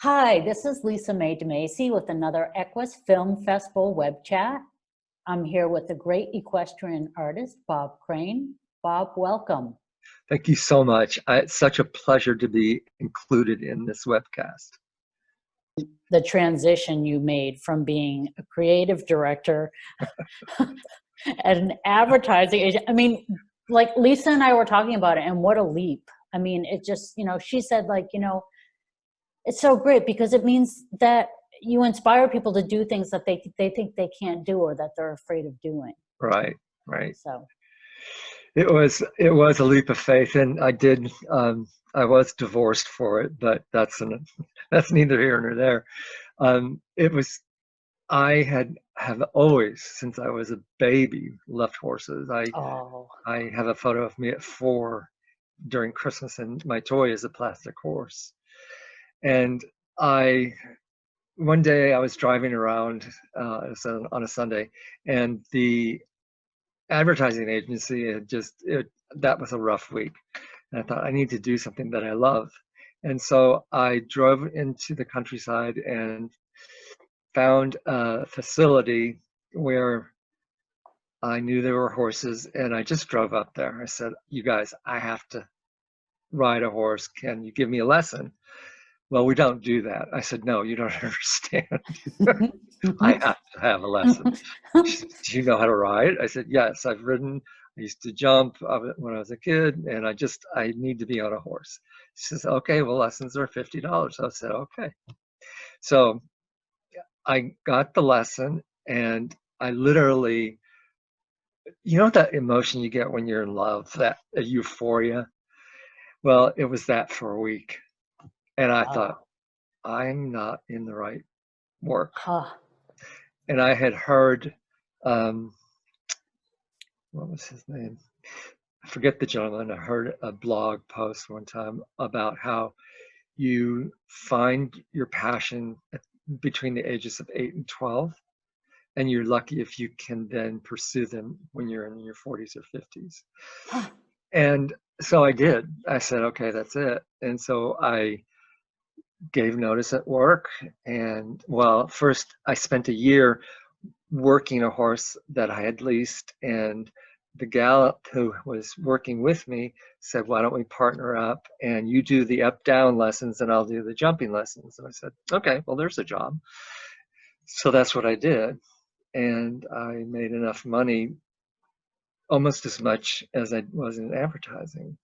Hi, this is Lisa Mae DeMacy with another Equus Film Festival web chat. I'm here with the great equestrian artist, Bob Crane. Bob, welcome. Thank you so much. It's such a pleasure to be included in this webcast. The transition you made from being a creative director at an advertising agent, I mean, like Lisa and I were talking about it, and what a leap. I mean, it just, she said, like, it's so great because it means that you inspire people to do things that they think they can't do or that they're afraid of doing. Right, right. So it was a leap of faith, and I was divorced for it, but that's neither here nor there. I have always, since I was a baby, loved horses. I have a photo of me at 4 during Christmas, and my toy is a plastic horse. And one day I was driving around on a Sunday, and the advertising agency that was a rough week. And I thought, I need to do something that I love. And so I drove into the countryside and found a facility where I knew there were horses, and I just drove up there. I said, you guys, I have to ride a horse. Can you give me a lesson? Well, we don't do that. I said, no, you don't understand. I have to have a lesson. She said, do you know how to ride? I said, yes, I've ridden. I used to jump when I was a kid, and I need to be on a horse. She says, okay, well, lessons are $50. I said, okay. So I got the lesson, and I literally, that emotion you get when you're in love, that euphoria? Well, it was that for a week. And I thought, I'm not in the right work. And I had heard, what was his name? I forget the gentleman. I heard a blog post one time about how you find your passion between the ages of 8 and 12, and you're lucky if you can then pursue them when you're in your 40s or 50s. And so I did. I said, okay, that's it. And so I gave notice at work, and well, first I spent a year working a horse that I had leased, and the gal who was working with me said, why don't we partner up and you do the up down lessons and I'll do the jumping lessons. And I said, okay, well, there's a job. So that's what I did, and I made enough money, almost as much as I was in advertising.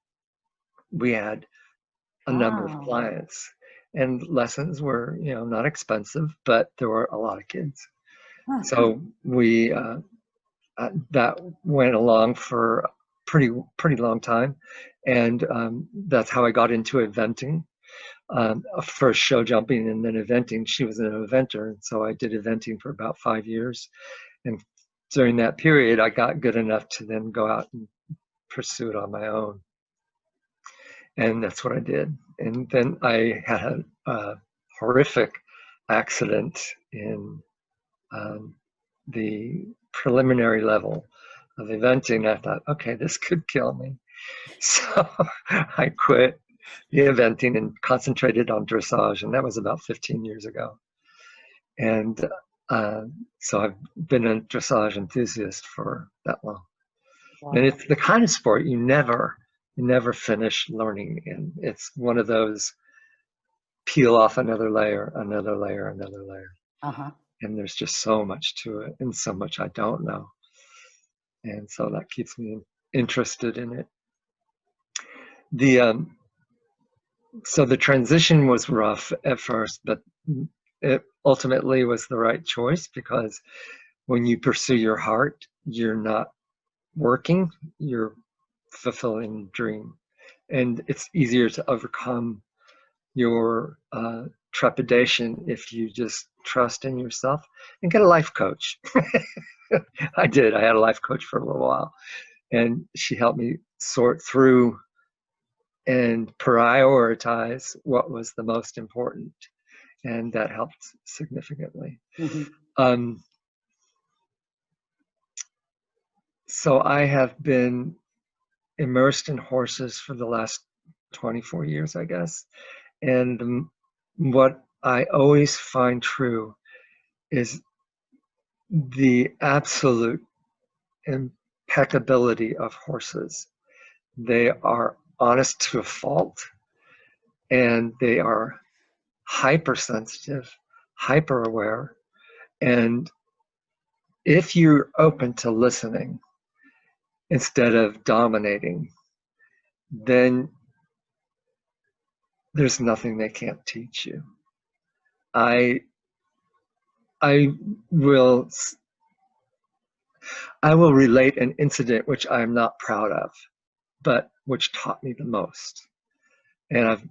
We had a number of clients, and lessons were, not expensive, but there were a lot of kids. So we that went along for a pretty long time, and that's how I got into eventing. First show jumping and then eventing. She was an eventer, and so I did eventing for about 5 years. And during that period, I got good enough to then go out and pursue it on my own. And that's what I did. And then I had a horrific accident in the preliminary level of eventing. I thought, okay, this could kill me. So I quit the eventing and concentrated on dressage, and that was about 15 years ago. And so I've been a dressage enthusiast for that long. Wow. And it's the kind of sport you never finish learning in. It's one of those peel off another layer, another layer, another layer. And there's just so much to it, and so much I don't know. And so that keeps me interested in it. So the transition was rough at first, but it ultimately was the right choice, because when you pursue your heart, you're not working, you're fulfilling a dream. And it's easier to overcome your trepidation if you just trust in yourself and get a life coach. I did. I had a life coach for a little while, and she helped me sort through and prioritize what was the most important, and that helped significantly. So I have been immersed in horses for the last 24 years, I guess. And what I always find true is the absolute impeccability of horses. They are honest to a fault, and they are hypersensitive, hyper aware. And if you're open to listening instead of dominating, then there's nothing they can't teach you. I I will I will relate an incident which I am not proud of, but which taught me the most. And I've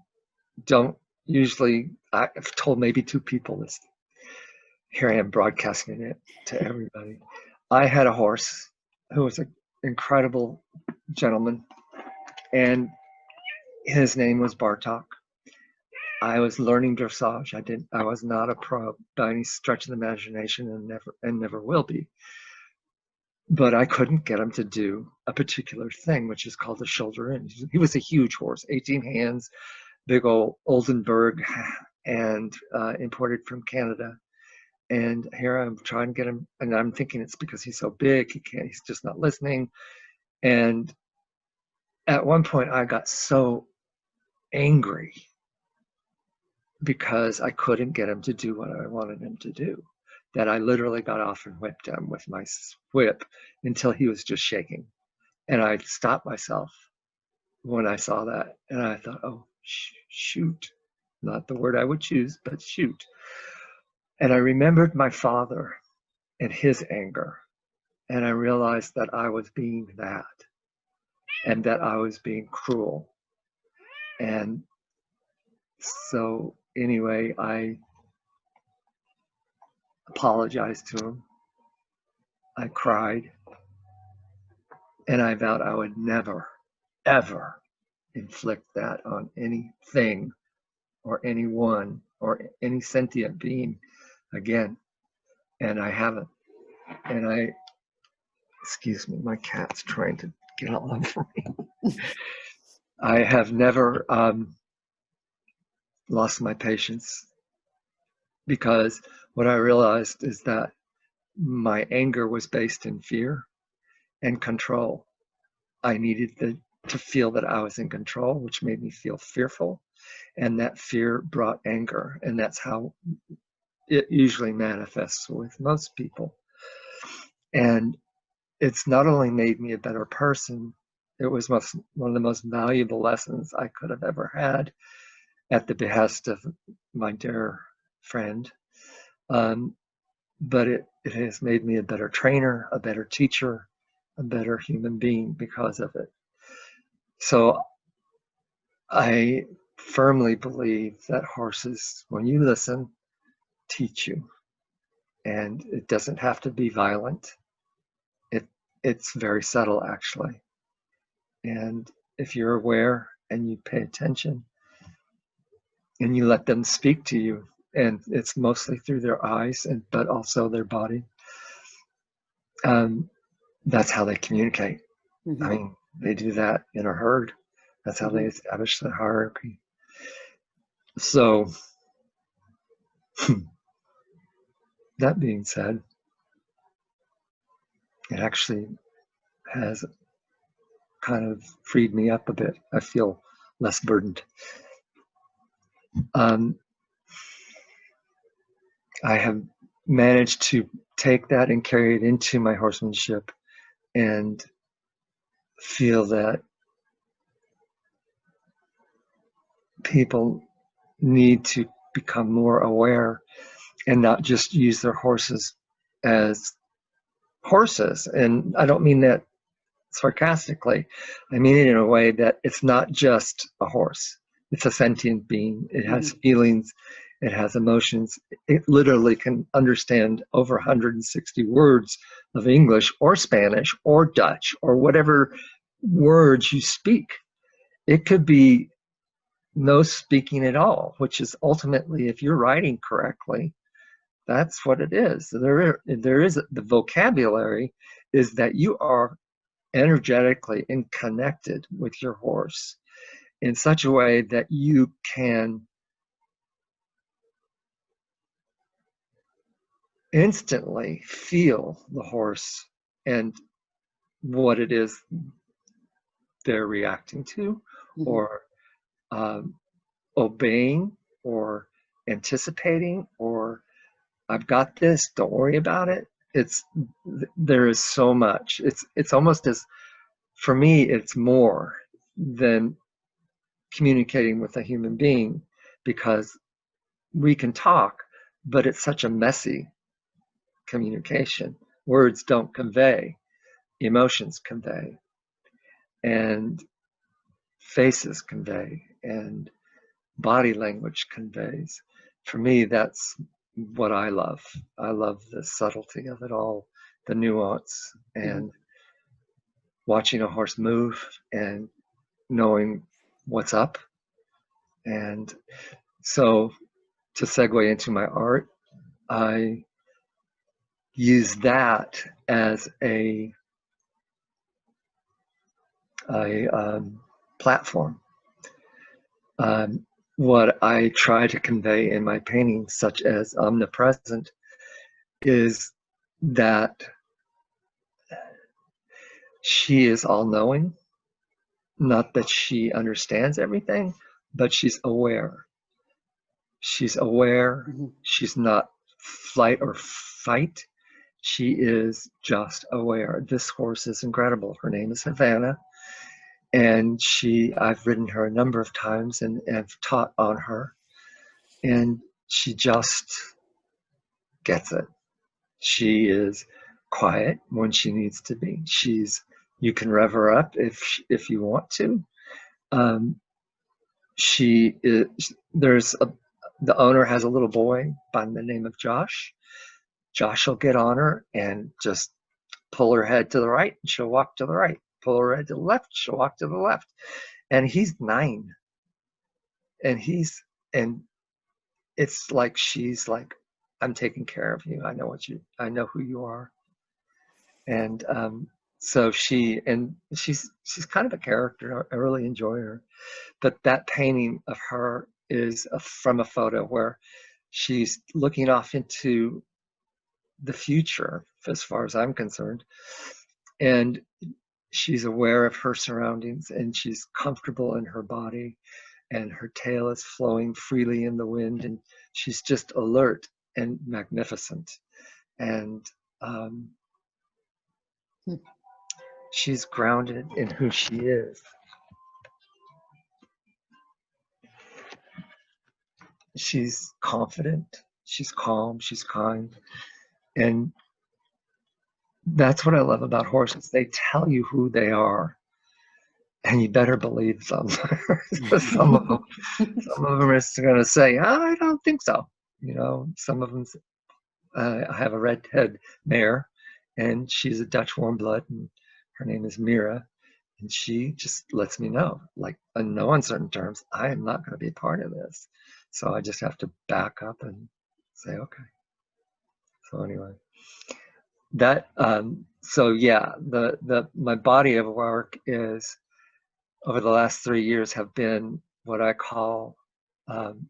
told maybe 2 people this. Here I am broadcasting it to everybody. I had a horse who was an incredible gentleman, and his name was Bartok. I was learning dressage. I was not a pro by any stretch of the imagination, and never will be. But I couldn't get him to do a particular thing, which is called the shoulder in. He was a huge horse, 18 hands, big old Oldenburg, and imported from Canada. And here I'm trying to get him, and I'm thinking it's because he's so big, he's just not listening. And at one point I got so angry because I couldn't get him to do what I wanted him to do, that I literally got off and whipped him with my whip until he was just shaking. And I stopped myself when I saw that. And I thought, oh, shoot. Not the word I would choose, but shoot. And I remembered my father and his anger. And I realized that I was being that, and that I was being cruel. And so anyway, I apologized to him. I cried. And I vowed I would never, ever inflict that on anything or anyone or any sentient being again. And I haven't. And excuse me, my cat's trying to get all over me. I have never lost my patience, because what I realized is that my anger was based in fear and control. I needed to feel that I was in control, which made me feel fearful. And that fear brought anger. And that's how it usually manifests with most people. And it's not only made me a better person, it was one of the most valuable lessons I could have ever had at the behest of my dear friend. But it has made me a better trainer, a better teacher, a better human being because of it. So I firmly believe that horses, when you listen, teach you. And it doesn't have to be violent. It's very subtle, actually. And if you're aware and you pay attention and you let them speak to you, and it's mostly through their eyes, but also their body, that's how they communicate. Mm-hmm. I mean, they do that in a herd. That's how they establish the hierarchy. So, that being said, it actually has kind of freed me up a bit. I feel less burdened. I have managed to take that and carry it into my horsemanship, and feel that people need to become more aware and not just use their horses as horses. And I don't mean that sarcastically. I mean it in a way that it's not just a horse. It's a sentient being. It has feelings. It has emotions. It literally can understand over 160 words of English or Spanish or Dutch or whatever words you speak. It could be no speaking at all, which is ultimately, if you're writing correctly, that's what it is. There is the vocabulary is that you are energetically and connected with your horse in such a way that you can instantly feel the horse and what it is they're reacting to, Mm-hmm. or um, obeying, or anticipating, or I've got this, don't worry about it. It's there is so much. It's almost as, for me, it's more than communicating with a human being, because we can talk, but it's such a messy communication. Words don't convey, emotions convey, and faces convey, and body language conveys. For me, that's what I love. I love the subtlety of it all, the nuance, Mm-hmm. and watching a horse move and knowing what's up. And so, to segue into my art, I use that as a platform. What I try to convey in my paintings, such as Omnipresent, is that she is all knowing, not that she understands everything, but she's aware. She's aware. Mm-hmm. She's not flight or fight. She is just aware. This horse is incredible. Her name is Havana, and I've ridden her a number of times and have taught on her, and she just gets it. She is quiet when she needs to be. You can rev her up if you want to. Um, she is the owner has a little boy by the name of Josh. Josh will get on her and just pull her head to the right, and she'll walk to the right. Pull her head to the left, she'll walk to the left. And he's 9, and and it's like she's like, I'm taking care of you. I know who you are. And so she's kind of a character. I really enjoy her. But that painting of her is from a photo where she's looking off into the future, as far as I'm concerned, and she's aware of her surroundings, and she's comfortable in her body, and her tail is flowing freely in the wind, and she's just alert and magnificent. And um, she's grounded in who she is. She's confident, she's calm, she's kind. And that's what I love about horses. They tell you who they are, and you better believe them. some of them, some of them are going to say, "I don't think so." Some of them. I have a red-head mare, and she's a Dutch warm blood, and her name is Mira, and she just lets me know, like in no uncertain terms, I am not going to be a part of this. So I just have to back up and say, okay. So anyway, so yeah, the my body of work is, over the last 3 years, have been what I call um,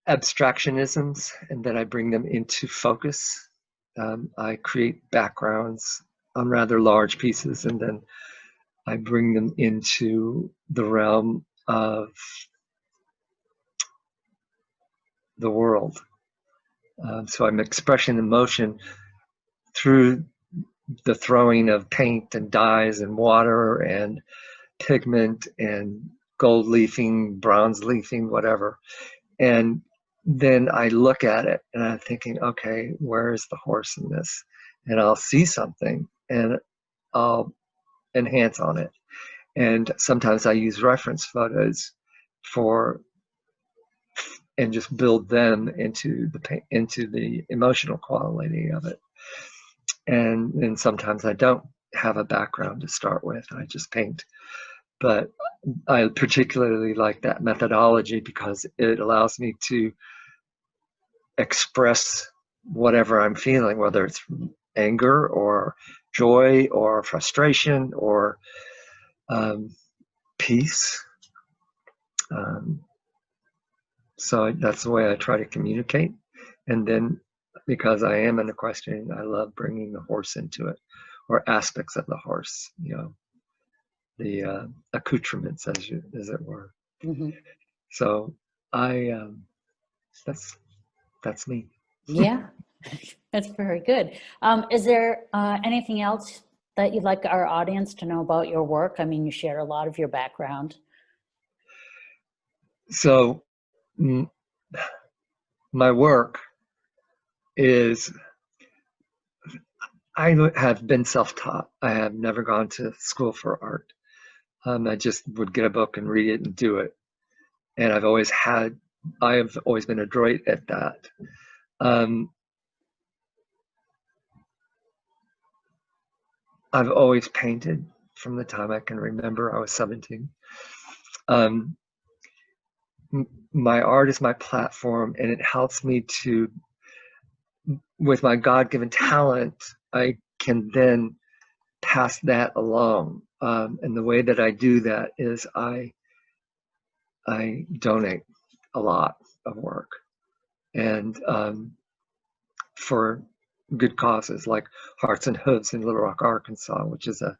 abstractionisms, and then I bring them into focus. I create backgrounds on rather large pieces, and then I bring them into the realm of the world. So I'm expressing emotion through the throwing of paint and dyes and water and pigment and gold leafing, bronze leafing, whatever. And then I look at it and I'm thinking, okay, where is the horse in this? And I'll see something and I'll enhance on it. And sometimes I use reference photos for and just build them into the emotional quality of it. And then sometimes I don't have a background to start with. I just paint. But I particularly like that methodology because it allows me to express whatever I'm feeling, whether it's anger or joy or frustration or um, peace. Um, so that's the way I try to communicate. And then because I am an equestrian. I love bringing the horse into it, or aspects of the horse, the accoutrements, as it were. Mm-hmm. So I that's me. Yeah, that's very good. Is there anything else that you'd like our audience to know about your work? I mean, you share a lot of your background. So my work is, I have been self-taught. I have never gone to school for art. I just would get a book and read it and do it. And I have always been adroit at that. I've always painted from the time I can remember. I was 17. My art is my platform, and it helps me to, with my God-given talent, I can then pass that along. And the way that I do that is I donate a lot of work, and for good causes like Hearts and Hooves in Little Rock, Arkansas, which is a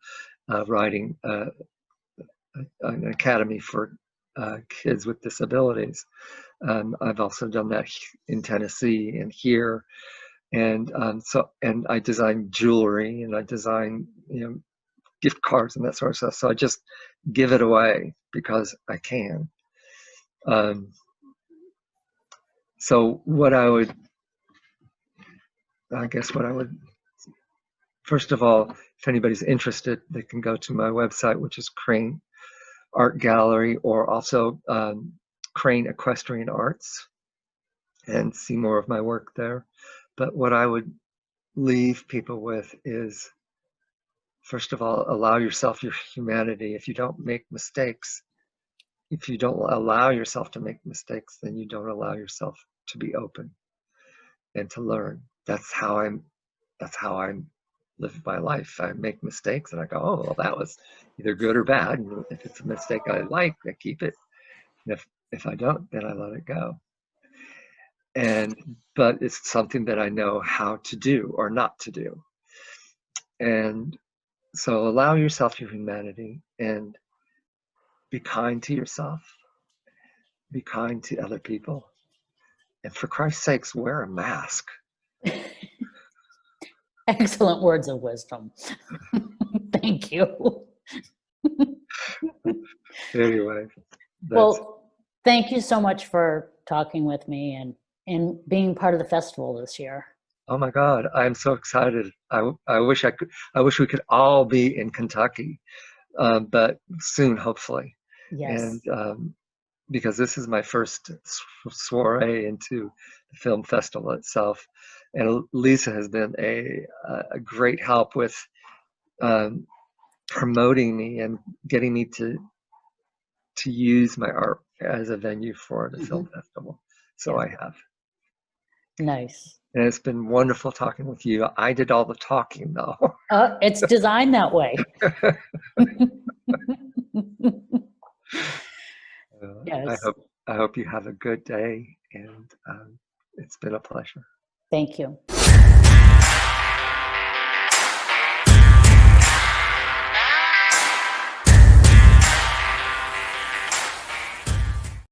writing an academy for kids with disabilities. I've also done that in Tennessee and here, and and I design jewelry, and I design gift cards and that sort of stuff. So I just give it away because I can. So what I guess what I would, first of all, if anybody's interested, they can go to my website, which is Crane Art Gallery, or also Crane Equestrian Arts, and see more of my work there. But what I would leave people with is, first of all, allow yourself your humanity. If you don't make mistakes, if you don't allow yourself to make mistakes, then you don't allow yourself to be open and to learn. That's how I live my life. I make mistakes and I go, oh, well, that was either good or bad. And if it's a mistake I like, I keep it. And if I don't, then I let it go. But it's something that I know how to do or not to do. And so allow yourself your humanity and be kind to yourself, be kind to other people. And for Christ's sakes, wear a mask. Excellent words of wisdom. Thank you. Anyway. Well, thank you so much for talking with me and being part of the festival this year. Oh my God, I'm so excited. I wish we could all be in Kentucky, but soon, hopefully. Yes. And because this is my first soiree into the film festival itself. And Lisa has been a great help with promoting me and getting me to use my art as a venue for the film festival. So I have. Nice. And it's been wonderful talking with you. I did all the talking, though. It's designed that way. Yes. I hope you have a good day, and it's been a pleasure. Thank you.